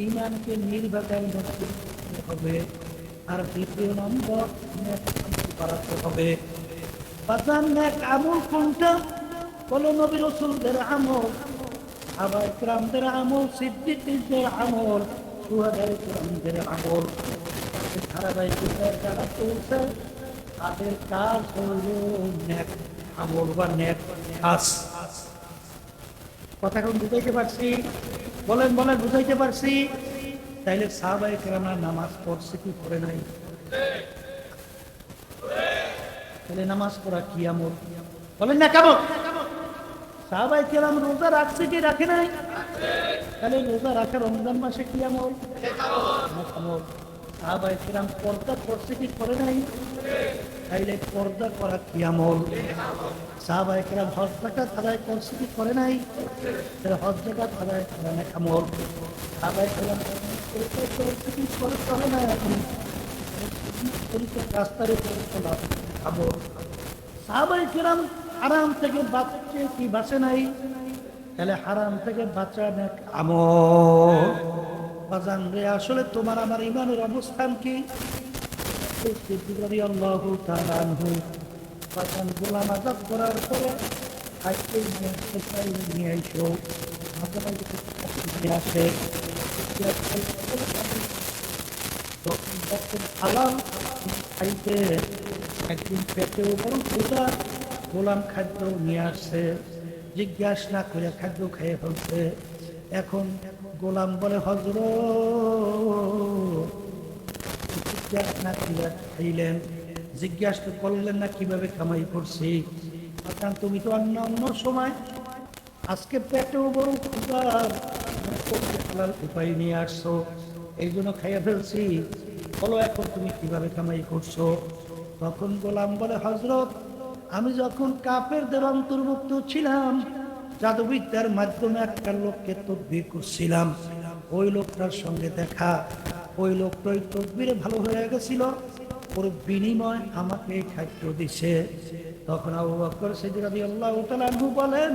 ঈমানকে নির্ভেজাল করতে হবে, আর 2 নম্বর নেক আমল করাতে হবে। বাজার নেক আমল কোনটা? বলো নবী রাসূলদের আমল, সাহাবায়ে কেরামদের আমল, সিদ্দিকদের আমল, শুহাদায়ে কেরামদের আমল। ধারাবাহিকতায় যারা চলছে তাদের কাজ হল নেক আমল বা নেক কাজ। কথা এখন বুঝাইতে পারছি? বলেন বলেন, বুঝাইতে পারছি? তাইলে সাহাবায়ে কেরামরা নামাজ পড়ছে কি পড়ে নাই? তাহলে নামাজ পড়া কি আমল? বলেন না কেমন? সাহাবায়ে কেরাম রোজা রাখছে কি রাখে নাই? তাহলে রোজা রাখা রমজান মাসে কি আমল? আমল। সাহাবায়ে কেরাম পর্দা করছে কি করে নাই? তাইলে পর্দা করা কি আমল? সাহাবায়ে কেরাম হজ যাকাত আদায় করছে কি করে নাই? তাহলে হজ যাকাত আদায় করা নেক আমল। সাহাবায়ে কেরাম করছে কি করে নাই? রাস্তার উপরে চলা আমল। সাহাবায়ে কেরাম হারাম থেকে বাঁচছে কি বাঁচে নাই? তাহলে হারাম থেকে বাঁচা নেক আমল। বাজান রে, আসলে তোমার আমার ঈমানের অবস্থান কি? রাদিয়াল্লাহু তাআলা আনহু বাজান গোলাম আযাদ করার পরে আজকে নিয়ে আইসো, নিয়ে আসে হালাল খাইতে, একদিন পেটেও বড় ক্ষুধা, গোলাম খাদ্য নিয়ে আসছে, জিজ্ঞাসা না করে খাদ্য খেয়ে ফেলছে। এখন গোলাম বলে হযরত জিজ্ঞাসা না করে খাইলেন, জিজ্ঞাসা করলেন না কিভাবে কামাই করছি? কারণ তুমি তো অন্য অন্য সময় আজকে পেটেও বড় ক্ষুধার উপায় নিয়ে আসছো, এই জন্য খাইয়া ফেলছি, বলো এখন তুমি কিভাবে কামাই করছো? তখন গোলাম বলে, হযরত, আমি যখন কাফেরদের অন্তর্ভুক্ত ছিলাম, জাদুবিদ্যার মাধ্যমে একটা লোককে তদবির করছিলাম, ওই লোকটার সঙ্গে দেখা, ওই লোকটা ওই তদবিরে ভালো হয়ে গেছিল, ওর বিনিময় আমাকে এই খাদ্য দিছে। তখন আবু বকর সিদ্দিক রাদিয়াল্লাহু তাআলা আনহু বলেন,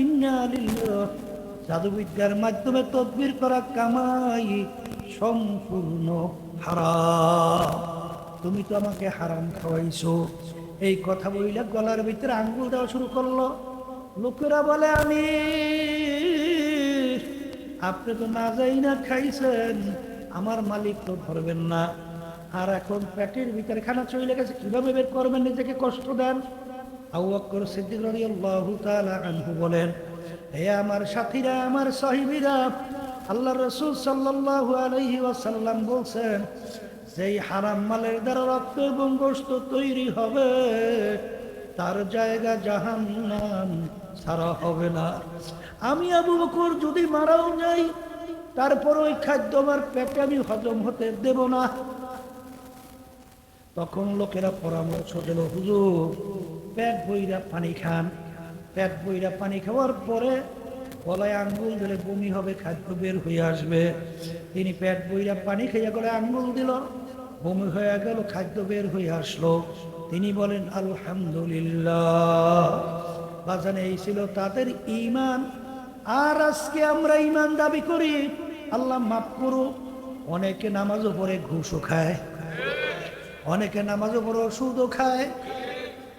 ইন্না লিল্লাহ, জাদুবিদ্যার মাধ্যমে তদবির করা কামাই সম্পূর্ণ হারাম, তুমি তো আমাকে হারাম খাওয়াইছো। এই কথা বইলে গলার ভিতরে আঙ্গুল দেওয়া শুরু করলো। লোকেরা বলে, আমি আপনি তো না যাই না খাইছেন, আমার মালিক তো ধরবেন না, আর এখন পেটের ভিতরে খানা চলে গেছে, কিভাবে বের করবেন? নিজেকে কষ্ট দেন। আবু বকর সিদ্দিক রাদিয়াল্লাহু তাআলা আনহু বলেন, হে আমার সাথীরা, আমার সাহিবীরা, আল্লাহর রাসূল সাল্লাল্লাহু আলাইহি ওয়াসাল্লাম বলছেন, যেই হারাম মালের দ্বারা রক্ত এবং গোশত তৈরি হবে, তার জায়গা জাহান্নাম ছাড়া হবে না। আমি আবু বকর যদি মারাও যাই, তারপর ওই খাদ্য আমার পেটে আমি হজম হতে দেব না। তখন লোকেরা পরামর্শ দিল, হুজুর, পেট বইরা পানি খান, পেট বইরা পানি খাওয়ার পরে গলায় আঙ্গুল দিলে বমি হবে, খাদ্য বের হয়ে আসবে। তিনি পেট বইরা পানি খাইয়া গলায় আঙ্গুল দিল, বমি হয়ে গেল, খাদ্য বের হয়ে আসলো। তিনি বলেন, আলহামদুলিল্লাহ। বাজান, এই ছিল তাদের ঈমান। আর আজকে আমরা ঈমান দাবি করি, আল্লাহ মাফ করুক, অনেকে নামাজও পড়ে ঘুষও খায়, অনেকে নামাজও পড়ে ওষুধও খায়।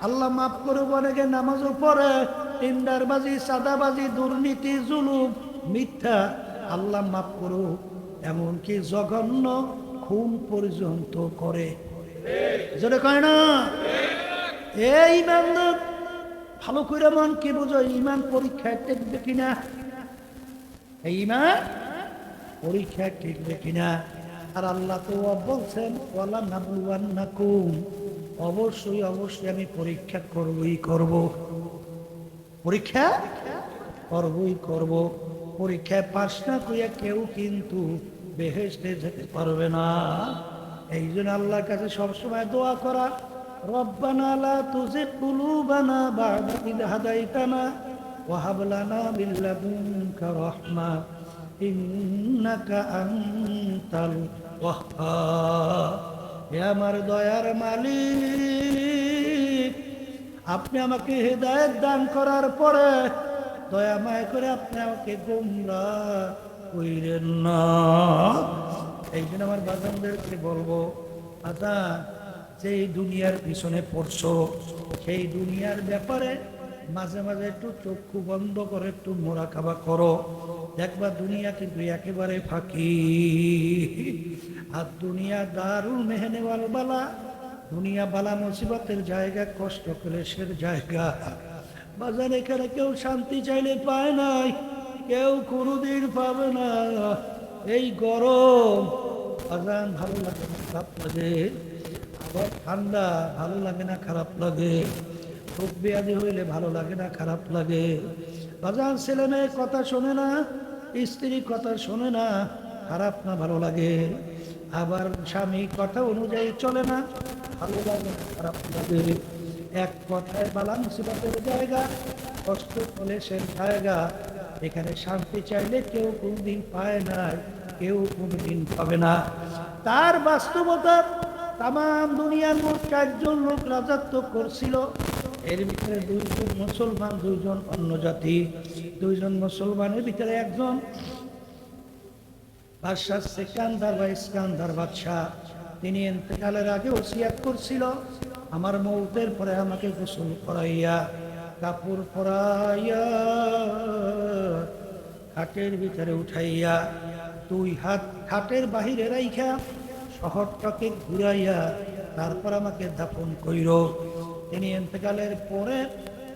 আল্লাহ মাফ করুক, অনেকে নামাজও পড়ে টেন্ডারবাজি, সাদাবাজি, দুর্নীতি, জুলুম, মিথ্যা। আল্লাহ মাফ করুক, এমনকি জঘন্য খুন পর্যন্ত করে। যেটা কয় না, এই ইমানদার ভালো করে মন কি বুঝো, ইমান পরীক্ষায় টিকবে কিনা, এই ইমান পরীক্ষায় টিকবে কিনা। আর আল্লাহ তো বলছেন, ওয়ালা নাবলুয়ান্নাকুম, অবশ্যই অবশ্যই আমি পরীক্ষা করবই করব, পরীক্ষা করবই করব। পরীক্ষায় পাস না করিয়া কেউ কিন্তু বেহেশতে যেতে পারবে না। এই জন্য আল্লাহর কাছে সবসময় দোয়া করা, রব্বানা লা তুজিগ কুলুবানা বা'দা ইয হাদাইতানা ওয়া হাব লানা মিন লাদুনকা রাহমা ইন্নাকা আনতাল ওয়াহ্হাব। হে আমার দয়ার মালিক, আপনি আমাকে হেদায়েত দান করার পরে দয়া মায়া করে আপনি আমাকে গোমরাহ কইরেন না। এই জন্য আমার বাজানদেরকে বলবো, বাজান, যেই দুনিয়ার পিছনে পড়ছো, সেই দুনিয়ার ব্যাপারে মাঝে মাঝে একটু চক্ষু বন্ধ করে একটু মোরাকাবা করো, দেখবা দুনিয়া কিন্তু একেবারে ফাঁকি। আর দুনিয়া দারুল মেহনে ওয়াল বালা, দুনিয়া বালা মুসিবতের জায়গা, কষ্ট ক্লেশের জায়গা। বাজার এখানে কেউ শান্তি চাইলে পায় নাই, কেউ কোনোদিন পাবে না। এই গরম, বাজান ভালো লাগে না খারাপ লাগে, আবার ঠান্ডা ভালো লাগে না খারাপ লাগে, রোগ ব্যাধি হইলে ভালো লাগে না খারাপ লাগে। বাজান ছেলে মেয়ে কথা শোনে না, স্ত্রী কথা শোনে না, খারাপ না ভালো লাগে। আবার স্বামী কথা অনুযায়ী চলে না, ভালো লাগে না খারাপ লাগে। এক কথায় বালা মুসিবতের জায়গা, কষ্ট ক্লেশের জায়গা। এখানে শান্তি চাইলে কেউ কোনদিন পায় না, কেউ কোনদিন পাবে না। তার বাস্তবতা, তাম দুনিয়ার মোট 4 জন লোক রাজত্ব করছিল, এর ভিতরে 2 জন মুসলমান, 2 জন অন্য জাতি। 2 জন মুসলমানের ভিতরে একজন বাদশাহ সেকান্দার বা ইস্কান্দার বাদশাহ, তিনি ইন্তেকালের আগে ওসিয়াত করছিল, আমার মৌতের পরে আমাকে গোসল করাইয়া, কাপড় পরাইয়া, খাটের ভিতরে উঠাইয়া, 2 হাত খাটের বাহিরে রাইখা শহরটাকে ঘুরাইয়া তারপর আমাকে দাফন কইর। তিনি ইন্তেকালের পরে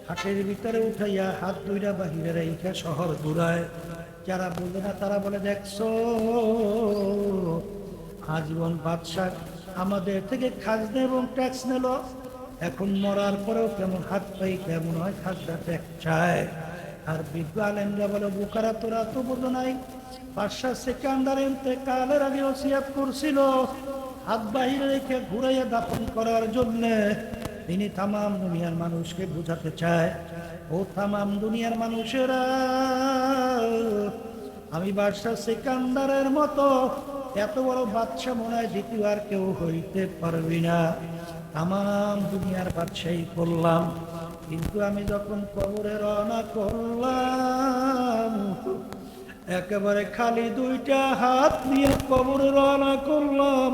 খাটের ভিতরে উঠাইয়া হাত 2টা বাহিরে রাইখা শহর ঘুরায়। যারা বলবে না তারা বলে, দেখছো আজীবন বাদশাহ আমাদের থেকে খাজনা এবং ট্যাক্স নিল, এখন মরার পরেও কেমন হাত পাই কেমন হয় খাজা ত্যাগ চায়। আর বিজ্ঞ আলেমরা বলে বুখারা তোরা তো বোঝো নাই, বাদশাহ সেকান্দার ইন্তেকালের আগে ওসিয়াত করছিল হাত বাহিরে রেখে ঘুরাইয়া দাফন করার জন্যে। তিনি তামাম দুনিয়ার মানুষকে বোঝাতে চায়, ও তামাম দুনিয়ার মানুষেরা, আমি বাদশাহ সেকান্দারের মতো এত বড় বাদশাহ মনে হয় দ্বিতীয় আর কেউ হইতে পারবি না। তামাম দুনিয়ার বাদশাহী করলাম, কিন্তু আমি যখন কবরে রওনা করলাম একেবারে খালি দুইটা হাত নিয়ে কবরে রওনা করলাম,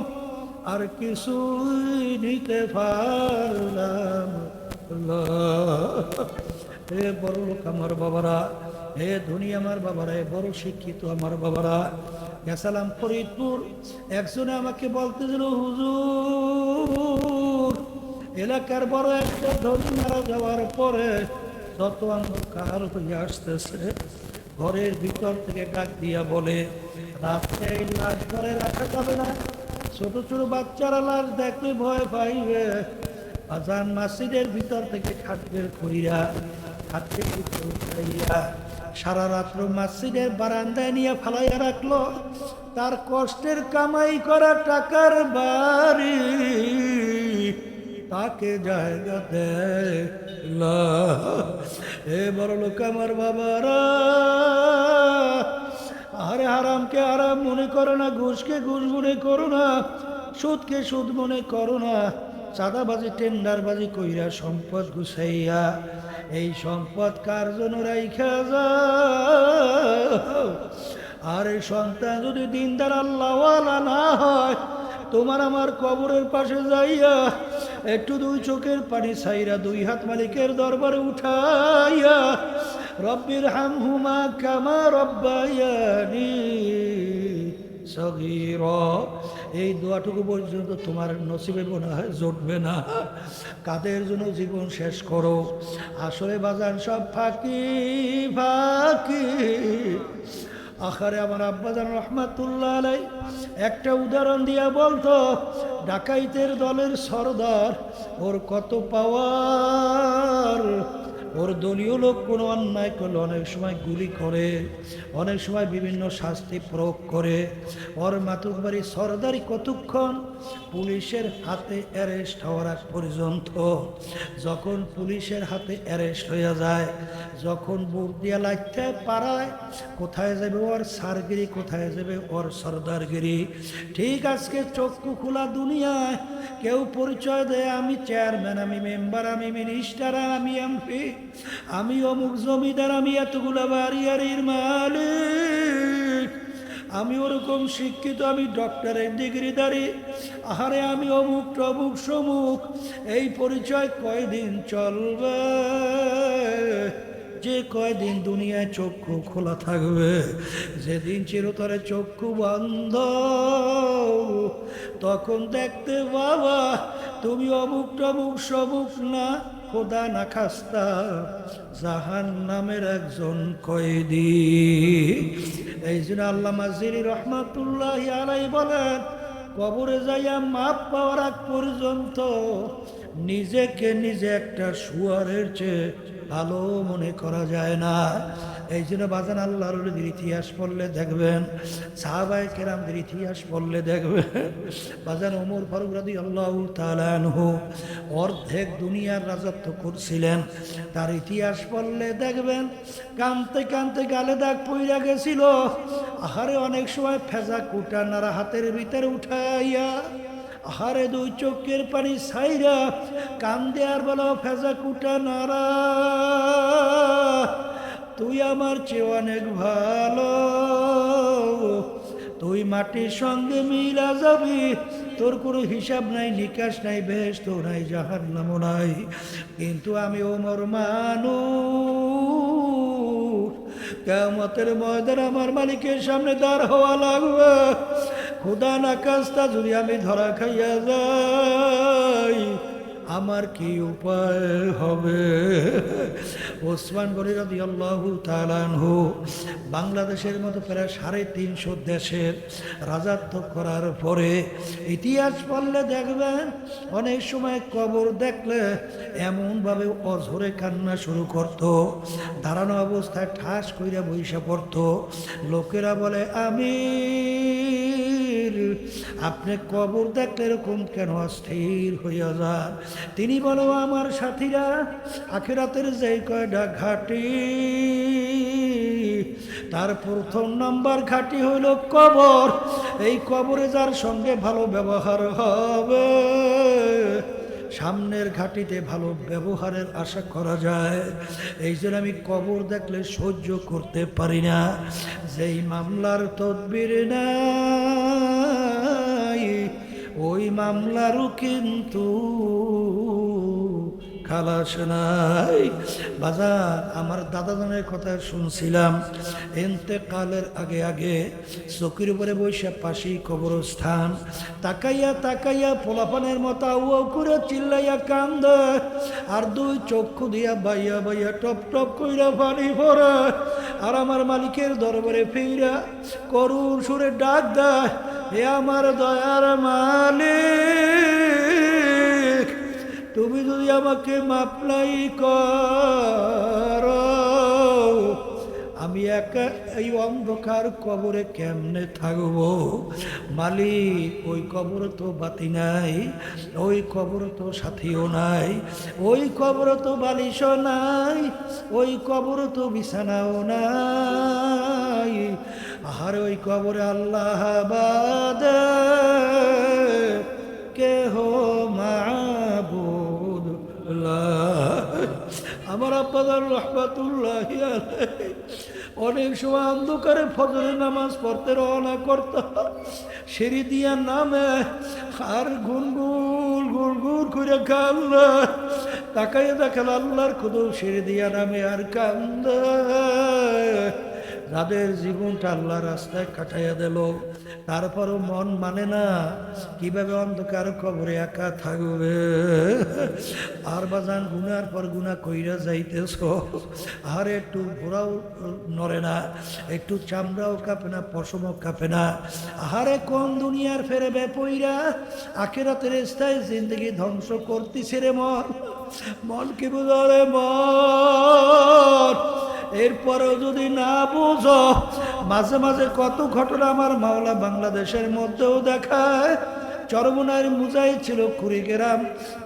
আর কিছুই নিতে পারলাম না। হে বড় লোক আমার বাবারা, হে ধনী আমার বাবারা, হে বড় শিক্ষিত আমার বাবারা, গেছিলাম ফরিদপুর। একজনে আমাকে বলতেছিল, হুজুর এলাকার বড় একটা ধনী মারা যাওয়ার পরে যত অন্ধকার হয়ে আসতেছে, ঘরের ভিতর থেকে ডাক দিয়া বলে রাত্রে এই লাশ ঘরে রাখা যাবে না, ছোট ছোট বাচ্চারা লাশ দেখলে ভয় পাইবে। আজান মসজিদের ভিতর থেকে খাটের কইরা খাটের ভিতর উঠাইয়া সারা রাত্র মসজিদের বারান্দায় নিয়ে ফালাইয়া রাখলো। তার কষ্টের কামাই করা টাকার বাড়ি তাকে জায়গা দেয় না। এ বড় লোক আমার বাবারা, আরে হারামকে হারাম মনে করো না, ঘুষকে ঘুষ মনে করো না, সুদকে সুদ মনে করো না, চাঁদাবাজি টেন্ডারবাজি কইরা সম্পদ গুছাইয়া এই সম্পদ কার জন্য রাইখা যাও। আর এই সন্তান যদি দিনদার আল্লাহওয়ালা না হয়, তোমার আমার কবরের পাশে যাইয়া একটু দুই চোখের পানি ছাইরা দুই হাত মালিকের দরবারে উঠাইয়া রব্বির হামহুমা কামা রব্বায়ানি সগীরা, এই দোয়াটুকু পর্যন্ত তোমার নসিবে মনে হয় জুটবে না। কাদের জন্য জীবন শেষ করো? আসলে বাজান সব ফাঁকি ফাঁকি। আখারে আমার আব্বাজান রহমাতুল্লাহ আলাই একটা উদাহরণ দিয়া বলতো, ডাকাইতের দলের সর্দার, ওর কত পাওয়ার, ওর দলীয় লোক কোনো অন্যায় করলে অনেক সময় গুলি করে, অনেক সময় বিভিন্ন শাস্তি প্রয়োগ করে। ওর মাতুব্বাড়ি সর্দারি কতক্ষণ? পুলিশের হাতে অ্যারেস্ট হওয়ার আগ পর্যন্ত। যখন পুলিশের হাতে অ্যারেস্ট হয়ে যায়, যখন বুক দিয়া লাগতে পারায়, কোথায় যাবে ওর সারগিরি, কোথায় যাবে ওর সর্দারগিরি। ঠিক আজকে চক্ষু খোলা দুনিয়ায় কেউ পরিচয় দেয়, আমি চেয়ারম্যান, আমি মেম্বার, আমি মিনিস্টার, আমি এমপি, আমি অমুক জমিদার, আমি এতগুলা বাড়িয়ারির মালিক, আমি ওরকম শিক্ষিত, আমি ডক্টরের ডিগ্রিধারী, আহারে আমি অমুক টমুক সমুক। এই পরিচয় কয়দিন চলবে? যে কয়দিন দুনিয়ায় চক্ষু খোলা থাকবে, যেদিন চিরতরে চক্ষু বন্ধ, তখন দেখতে বাবা তুমি অমুক টমুক সমুক না, খোদা না খাস্তা জাহান্নামের একজন কয়েদি। এই জন্য আল্লামা জিরি রহমাতুল্লাহি আলাইহি বলেন, কবরে যাইয়া মাপ পাওয়ার আগ পর্যন্ত নিজেকে নিজে একটা শুয়ারের চেয়ে ভালো মনে করা যায় না। এই জন্য বাজান আল্লাহর ওলিদের ইতিহাস পড়লে দেখবেন, সাহাবায়ে কেরামদের ইতিহাস পড়লে দেখবেন, বাজান ওমর ফারুক রাদিয়াল্লাহু তাআলা আনহু অর্ধেক দুনিয়ার রাজত্ব করছিলেন। তার ইতিহাস পড়লে দেখবেন কানতে কানতে গালে দাগ পইরা গেছিল। আহারে অনেক সময় ফেজা কুটা নারা হাতের ভিতরে উঠাইয়া, আহারে দুই চোখের পানি ছাইরা কান্দে আর বলো, ফেজা কুটা নারা তুই আমার চেয়ে অনেক ভালো, তুই মাটির সঙ্গে মিলা যাবি, তোর কোনো হিসাব নাই, নিকাশ নাই, বেহেশত নাই, জাহান্নামও নাই। কিন্তু আমি ওমর মানুষ, কিয়ামতের ময়দানে আমার মালিকের সামনে দাঁড় হওয়া লাগবে। খোদা না কাজটা যদি আমি ধরা খাইয়া যাই, আমার কি উপায় হবে? ওসমান গনি রাদিয়াল্লাহু তাআলা আনহু বাংলাদেশের মতো প্রায় 350 দেশের রাজত্ব করার পরে ইতিহাস পড়লে দেখবেন অনেক সময় কবর দেখলে এমনভাবে অঝরে কান্না শুরু করত, দাঁড়ানো অবস্থায় ঠাস কইরা বইসা পড়ত। লোকেরা বলে, আমির আপনি কবর দেখলে এরকম কেন অস্থির হইয়া যান? তিনি বলো, আমার সাথীরা, আখিরাতের যে কয়টা ঘাটি, তার প্রথম নাম্বার ঘাটি হইল কবর। এই কবরে যার সঙ্গে ভালো ব্যবহার হবে, সামনের ঘাটিতে ভালো ব্যবহারের আশা করা যায়। এই জন্য আমি কবর দেখলে সহ্য করতে পারি না। যেই মামলার তদবির নাই, ওই মামলারও কিন্তু খালাস নাই। বাজার, আমার দাদাজনের কথা শুনছিলাম, ইন্তেকালের আগে আগে চকির উপরে বসে পাশেই কবরস্থান, তাকাইয়া তাকাইয়া পোলাপানের মতো আউ করে চিল্লাইয়া কান্দে, আর দুই চক্ষু দিয়া বাইয়া বাইয়া টপ টপ কইরা পানি পড়ে, আর আমার মালিকের দরবারে ফিরা করুণ সুরে ডাক দেয়, হে আমার দয়ার মালিক, তুমি যদি আমাকে মাপ নাই করো, আমি একা এই অন্ধকার কবরে কেমনে থাকবো? মালিক, ওই কবর তো বাতি নাই, ওই কবর তো সাথীও নাই, ওই কবর তো বালিশও নাই, ওই কবর তো বিছানাও নাই। আর ওই কবরে আল্লাহ বাদে কেহ মাবুদ নাই। আমার আব্বাদার রহমাতুল্লাহি আলাইহি অনেক সময় অন্ধকারে ফজরের নামাজ পড়তে রওনা করত, সিঁড়ি দিয়া নামে আর গুনগুন গুনগুন করে কান্দে, তাকাইয়া দেখেন আল্লাহর কদম, সিঁড়ি দিয়া নামে আর কান্দে। যাদের জীবনটা আল্লাহ রাস্তায় কাটাইয়া দিল, তারপরও মন মানে না, কিভাবে অন্ধকার কবরে একা থাকবে? আর বাজান, গুনার পর গুনাহ কইরা যাইতেছ, আর একটু ঘোড়াও নড়ে না, একটু চামড়াও কাঁপে না, পশমও কাঁপে না। আহারে কোন দুনিয়ার ফেরে বেপইরা আখিরাতের স্থায়ী জিন্দগি ধ্বংস করতেছে রে মন। মন কি বুঝো রে মন? এরপরেও যদি না বুঝো, মাঝে মাঝে কত ঘটনা আমার মাওলা বাংলাদেশের মধ্যেও দেখায়। চরমনার মুজাই ছিল কুড়িগ্রাম,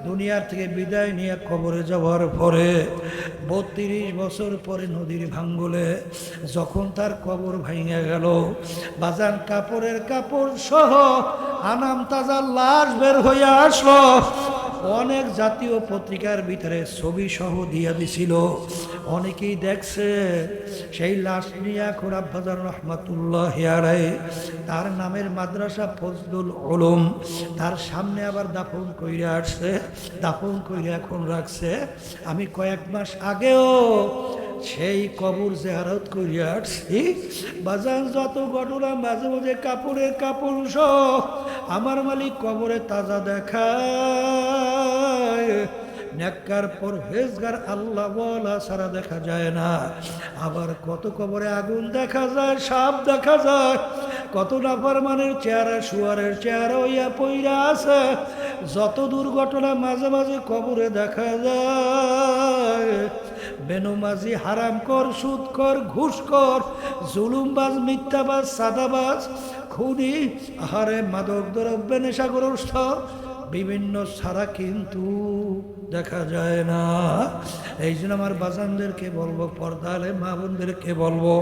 দুনিয়ার থেকে বিদায় নিয়ে কবরে যাওয়ার পরে 32 বছর পরে নদীর ভাঙ্গলে যখন তার কবর ভাঙে গেল, বাজান কাপড়ের কাপড় সহ আনাম তাজা লাশ বের হয়ে আসলো। অনেক জাতীয় পত্রিকার ভিতরে ছবি সহ দিয়া দিছিল, অনেকেই দেখছে। সেই লাশ নিয়ে খোরাব বাজার রহমাতুল্লাহি আলাইহি তার নামের মাদ্রাসা ফজলুল উলুম, তার সামনে আবার দাফন কইরা আসছে, দাফন কইরা এখন রাখছে। আমি কয়েক মাস আগেও সেই কবর জিয়ারত করিয়া আসছি। বাজার যত ঘটনা, মাঝে মাঝে কাপড়ের কাপড় সহ আমার মালিক কবরে তাজা দেখায়। নেককার পরহেজগার আল্লাহ ওয়ালা ছাড়া দেখা যায় না। আবার কত কবরে আগুন দেখা যায়, সাপ দেখা যায়, কত নাফরমানের চেহারা শুয়ারের চেহারা হইয়া পইরা আছে। যত দুর্ঘটনা মাঝে মাঝে কবরে দেখা যায়। বেনমাজি, হারামকর, সুদকর, ঘুষকর, জুলুমবাজ, মিথ্যাবাজ, সাদাবাজ, খুনি, আহারে মাদক দ্রব্য, নেশাগ্রস্ত বিভিন্ন ছাড়া কিন্তু দেখা যায় না। এই জন্য আমার বাজানদেরকে বলবো, পর্দালে মা বোনদেরকে বলবো,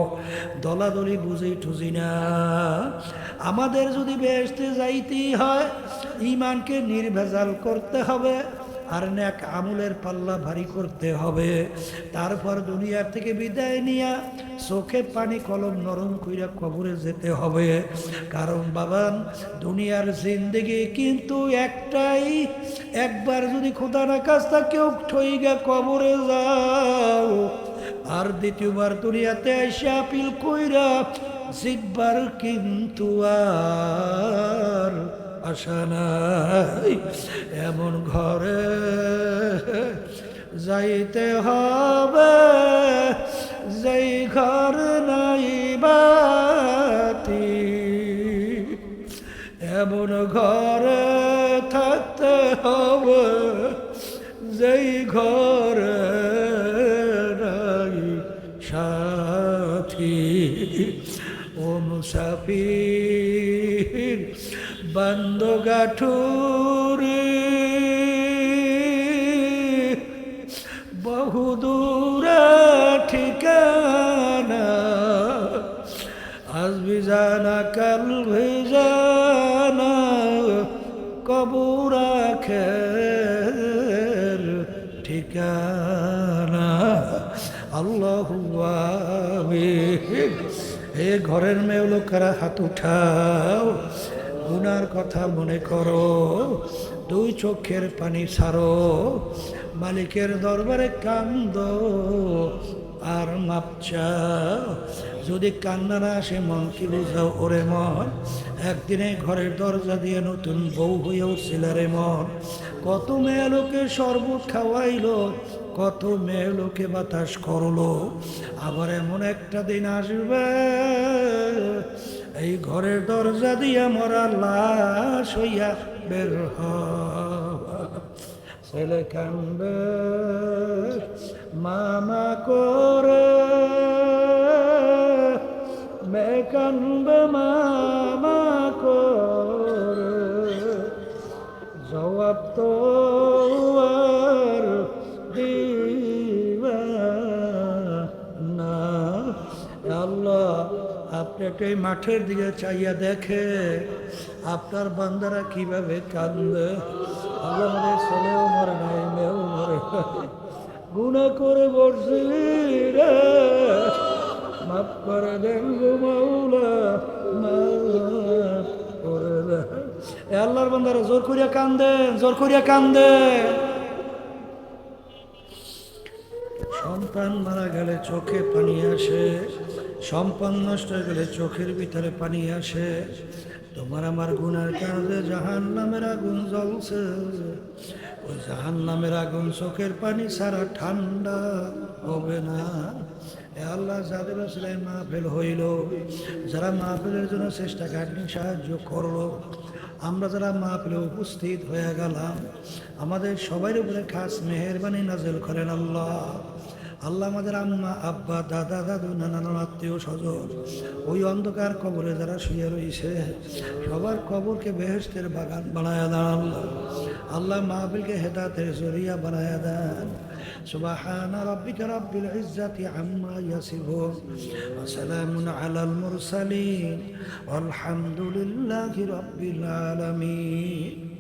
দলাদলি বুঝি টুঝি না। আমাদের যদি বেহেশতে যাইতেই হয়, ঈমানকে নির্ভেজাল করতে হবে, আর নেক আমলের পাল্লা ভারী করতে হবে। তারপর দুনিয়ার থেকে বিদায় নিয়া চোখে পানি কলম নরম কইরা কবরে যেতে হবে। কারণ বাবান, দুনিয়ার জিন্দেগি কিন্তু একটাই। একবার যদি খোদা না কাজটা কেউ ঠইগা কবরে যাও, আর দ্বিতীয়বার দুনিয়াতে এসে আপিল কইরা জিতবার কিন্তু আর আশা নাই। এমন ঘরে যাইতে হবে যেই ঘর নাই বাতি, এমন ঘরে থাকতে হবে যেই ঘরে নাই সাথী। ও মুসাফির বান্দগাঠুরি বহুদূরে ঠিকানা, আজ ভিজানা কাল ভিজানা কবর আখের ঠিকানা। আল্লাহু আমিন। এ ঘরের মেয়ে লোকেরা হাত উঠাও, গুনার কথা মনে করো, দুই চোখের পানি ছাড়ো, মালিকের দরবারে কান্দো আর মাপ চাও। যদি কান্না না আসে মন কি বুঝাও ওরে মন, একদিনে ঘরের দরজা দিয়ে নতুন বউ হয়ে উঠছিল রে মন। কত মেয়ে লোকে শরবত খাওয়াইলো, কত মেয়ে লোকে বাতাস করলো, আবার এমন একটা দিন আসবে এই ঘরের দরজা দিয়ে মরা লাশ হইয়া বের হবে। ছেলে কান্দবে মামা করে, মেয়ে কান্দবে মামা করে, জবাব তো আর দিবা না। আল্লাহ আপনি একটু এই মাঠের দিকে চাইয়া দেখে আপনার বান্দারা কিভাবে কান্দে। আল্লাহ আমাদের ছেলেও মরে নাই, মেয়েও মরে নাই, গুনাহ করে বসছি রে, মাফ করে দেন গো মাওলা, মাফ করে দেন। এ আল্লাহর বান্দারা জোর করিয়া কান্দেন, জোর করিয়া কান্দেন। সন্তান মারা গেলে চোখে পানি আসে, সম্পদ নষ্ট হয়ে গেলে চোখের ভিতরে পানি আসে। তোমার আমার গুনার কারণে জাহান্নামের আগুন জ্বলছে, ওই জাহান্নামের আগুন চোখের পানি ছাড়া ঠান্ডা হবে না। এ আল্লাহ যাদের আসলে মাহফিল হইল, যারা মাহফিলের জন্য চেষ্টা কাটনি সাহায্য করলো, আমরা যারা মাহফিলে উপস্থিত হয়ে গেলাম, আমাদের সবার উপরে খাস মেহেরবানি নাজেল করেন আল্লাহ। আল্লাহ আমাদের আম্মা আব্বা দাদা দাদু নানান আত্মীয় স্বজন ওই অন্ধকার কবরে যারা শুয়ে রয়েছে সবার কবরকে বেহেশতের বাগান বানায়া দেন আল্লাহ। আল্লাহ মাহফিলকে হেদায়েতের জরিয়া বানায়া দেন। সুবহান রাব্বিকা রাব্বিল ইজ্জাতি আম্মা ইয়াসিফুন ওয়া সালামুন আলাল মুরসালিন ওয়ালহামদুলিল্লাহি রাব্বিল আলামিন।